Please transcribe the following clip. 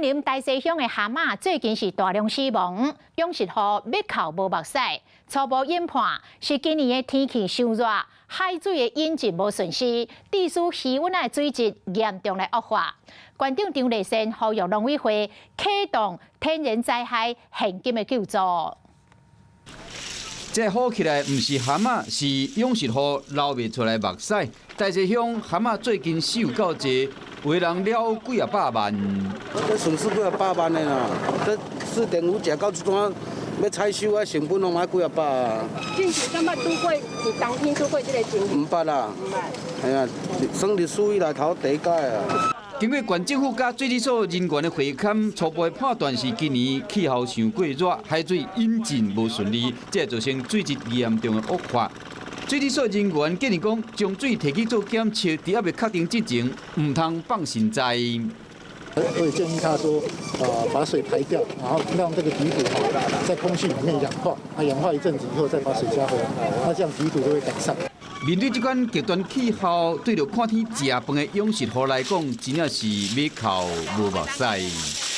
林大西乡的蛤蟆最近是大量死亡，养殖户灭口无目屎，初步研判是今年的天气伤热，海水的引进无顺势，致使鱼温的水质严重的恶化。县长张立善呼吁农委会启动天然灾害现金的救助。这好起来，唔是蛤蟆，是养殖户流袂出来目屎。大西乡蛤蟆最近死有够济，为人了几啊百万。这损失几啊百万的啦，这4.5只到这段要采收啊，成本拢买几啊百啊。近期敢捌拄过，是当天拄过这个情形？唔捌啦，哎呀，算历史以来头第一届啊。经过县政府甲水利所人员的会勘，初步的判断是今年气候太过热，海水引进无顺利，这造成水质严重的恶化。水利所人员建议讲，将水提去做检测，伫还未确定之前，唔通放心栽。我也建议他说，把水排掉，然后让这个底土在空气里面氧化，氧化一阵子以后再把水加回来，那这样底土就会改善。面对这款极端气候，对着看天食饭的养殖户来讲，真正是灭口无目屎。